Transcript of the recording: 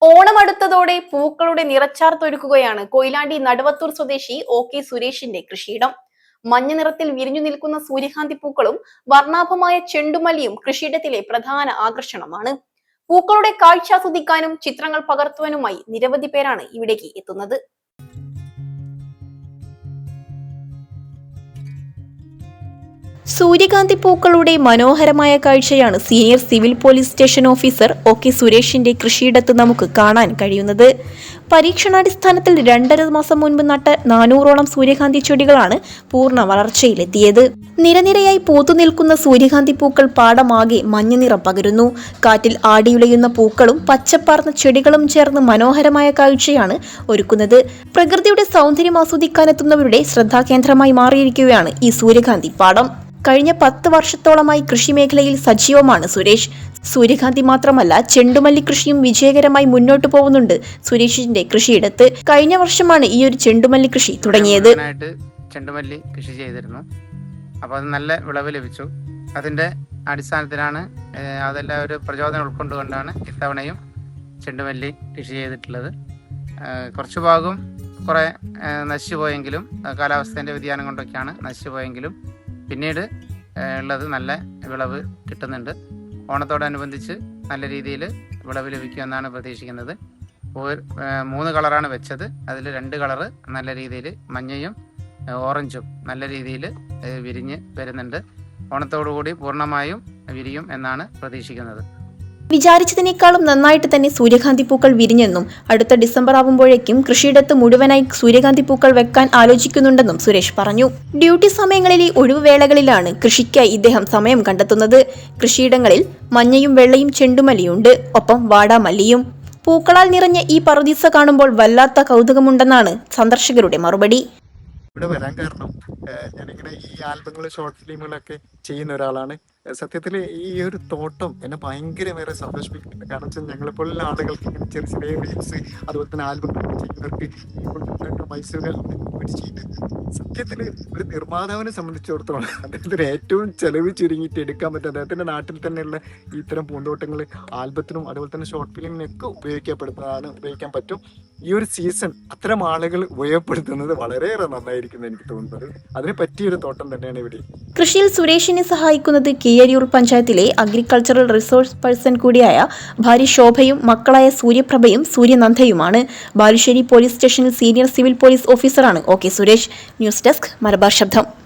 ഓണം അടുത്തതോടെ പൂക്കളുടെ നിറച്ചാർത്തൊരുക്കുകയാണ് കൊയിലാണ്ടി നടുവത്തൂർ സ്വദേശി OK സുരേഷിന്റെ കൃഷിയിടം. മഞ്ഞ നിറത്തിൽ വിരിഞ്ഞു നിൽക്കുന്ന സൂര്യകാന്തി പൂക്കളും വർണ്ണാഭമായ ചെണ്ടുമല്ലിയും കൃഷിയിടത്തിലെ പ്രധാന ആകർഷണമാണ്. പൂക്കളുടെ കാഴ്ച ആസ്വദിക്കാനും ചിത്രങ്ങൾ പകർത്തുവാനുമായി നിരവധി പേരാണ് ഇവിടേക്ക് എത്തുന്നത്. സൂര്യകാന്തി പൂക്കളുടെ മനോഹരമായ കാഴ്ചയാണ് senior civil police station officer OK സുരേഷിന്റെ കൃഷിയിടത്ത് നമുക്ക് കാണാൻ കഴിയുന്നത്. പരീക്ഷണാടിസ്ഥാനത്തിൽ 2.5 മാസം മുൻപ് നട്ട 400ഓളം സൂര്യകാന്തി ചെടികളാണ് പൂർണ്ണ വളർച്ചയിലെത്തിയത്. നിരനിരയായി പൂത്തുനിൽക്കുന്ന സൂര്യകാന്തി പൂക്കൾ പാടമാകെ മഞ്ഞനിറം പകരുന്നു. കാറ്റിൽ ആടിയുലയുന്ന പൂക്കളും പച്ചപ്പാർന്ന ചെടികളും ചേർന്ന് മനോഹരമായ കാഴ്ചയാണ് ഒരുക്കുന്നത്. പ്രകൃതിയുടെ സൗന്ദര്യം ആസ്വദിക്കാനെത്തുന്നവരുടെ ശ്രദ്ധാകേന്ദ്രമായി മാറിയിരിക്കുകയാണ് ഈ സൂര്യകാന്തി പാടം. കഴിഞ്ഞ 10 വർഷത്തോളമായി കൃഷിമേഖലയിൽ സജീവമാണ് സുരേഷ്. സൂര്യകാന്തി മാത്രമല്ല, ചെണ്ടുമല്ലി കൃഷിയും വിജയകരമായി മുന്നോട്ട് പോകുന്നുണ്ട് സുരേഷിന്റെ കൃഷിയിടത്ത്. കഴിഞ്ഞ വർഷമാണ് ഈ ഒരു ചെണ്ടുമല്ലി കൃഷി തുടങ്ങിയത്. ചെണ്ടുമല്ലി കൃഷി ചെയ്തിരുന്നു. അപ്പോൾ അത് നല്ല വിളവ് ലഭിച്ചു. അതിന്റെ അടിസ്ഥാനത്തിലാണ് അതെല്ലാം ഒരു പ്രചോദനം ഉൾക്കൊണ്ടുകൊണ്ടാണ് ഇത്തവണയും ചെണ്ടുമല്ലി കൃഷി ചെയ്തിട്ടുള്ളത്. കുറച്ചു ഭാഗം കുറെ നശിച്ചു പോയെങ്കിലും കാലാവസ്ഥേന്റെ വ്യതിയാനം കൊണ്ടൊക്കെയാണ് നശിച്ചു പോയെങ്കിലും പിന്നീട് ഉള്ളത് നല്ല വിളവ് കിട്ടുന്നുണ്ട്. ഓണത്തോടനുബന്ധിച്ച് നല്ല രീതിയിൽ വിളവ് ലഭിക്കുമെന്നാണ് പ്രതീക്ഷിക്കുന്നത്. 3 കളറാണ് വെച്ചത്. അതിൽ 2 കളറ് നല്ല രീതിയിൽ മഞ്ഞയും ഓറഞ്ചും നല്ല രീതിയിൽ വിരിഞ്ഞ് വരുന്നുണ്ട്. ഓണത്തോടുകൂടി പൂർണ്ണമായും വിരിയും എന്നാണ് പ്രതീക്ഷിക്കുന്നത്. വിചാരിച്ചതിനേക്കാളും നന്നായിട്ട് തന്നെ സൂര്യകാന്തി പൂക്കൾ വിരിഞ്ഞെന്നും അടുത്ത ഡിസംബർ ആവുമ്പോഴേക്കും കൃഷിയിടത്ത് മുഴുവനായി സൂര്യകാന്തി പൂക്കൾ വെക്കാൻ ആലോചിക്കുന്നുണ്ടെന്നും സുരേഷ് പറഞ്ഞു. ഡ്യൂട്ടി സമയങ്ങളിലെ ഒഴിവുവേളകളിലാണ് കൃഷിക്കായി ഇദ്ദേഹം സമയം കണ്ടെത്തുന്നത്. കൃഷിയിടങ്ങളിൽ മഞ്ഞയും വെള്ളയും ചെണ്ടുമല്ലിയുണ്ട്, ഒപ്പം വാടാമല്ലിയും. പൂക്കളാൽ നിറഞ്ഞ ഈ പറുദീസ കാണുമ്പോൾ വല്ലാത്ത കൗതുകമുണ്ടെന്നാണ് സന്ദർശകരുടെ മറുപടി. ഇവിടെ വരാൻ കാരണം ഞാനിങ്ങനെ ഈ ആൽബങ്ങൾ, ഷോർട്ട് ഫിലിമുകളൊക്കെ ചെയ്യുന്ന ഒരാളാണ്. സത്യത്തിൽ ഈ ഒരു തോട്ടം എന്നെ ഭയങ്കരമേറെ സന്തോഷിപ്പിക്കുന്നുണ്ട്. കാരണം വെച്ചാൽ ഞങ്ങളെപ്പോലുള്ള ആളുകൾക്ക് ഇങ്ങനെ ചെറിയ ചെറിയ റീൽസ്, അതുപോലെ തന്നെ ആൽബങ്ങൾ ചെയ്യുന്നവർക്ക് പൈസകൾ പിടിച്ചിട്ട് സത്യത്തിൽ ഒരു നിർമ്മാതാവിനെ സംബന്ധിച്ചിടത്തോളം അദ്ദേഹത്തിന് ഏറ്റവും ചെലവ് ചുരുങ്ങിയിട്ട് എടുക്കാൻ പറ്റും. അദ്ദേഹത്തിന്റെ നാട്ടിൽ തന്നെയുള്ള ഇത്തരം പൂന്തോട്ടങ്ങൾ ആൽബത്തിനും അതുപോലെ തന്നെ ഷോർട്ട് ഫിലിമിനൊക്കെ ഉപയോഗിക്കാൻ പറ്റും. ഈ ഒരു സീസൺ അത്തരം ആളുകൾ ഉപയോഗപ്പെടുത്തുന്നത് വളരെയേറെ നന്നായിരിക്കും എനിക്ക് തോന്നുന്നത്. അതിന് പറ്റിയൊരു തോട്ടം തന്നെയാണ് ഇവിടെ. കൃഷിയിൽ സുരേഷിനെ സഹായിക്കുന്നത് കീഴരിയൂർ പഞ്ചായത്തിലെ അഗ്രികൾച്ചറൽ റിസോഴ്സ് പേഴ്സൺ കൂടിയായ ഭാര്യ ശോഭയും മക്കളായ സൂര്യപ്രഭയും സൂര്യനന്ദയുമാണ്. ബാലുശ്ശേരി പോലീസ് സ്റ്റേഷനിൽ സീനിയർ സിവിൽ പോലീസ് ഓഫീസറാണ് OK സുരേഷ്. ന്യൂസ് ഡെസ്ക് മലബാർ ശബ്ദം.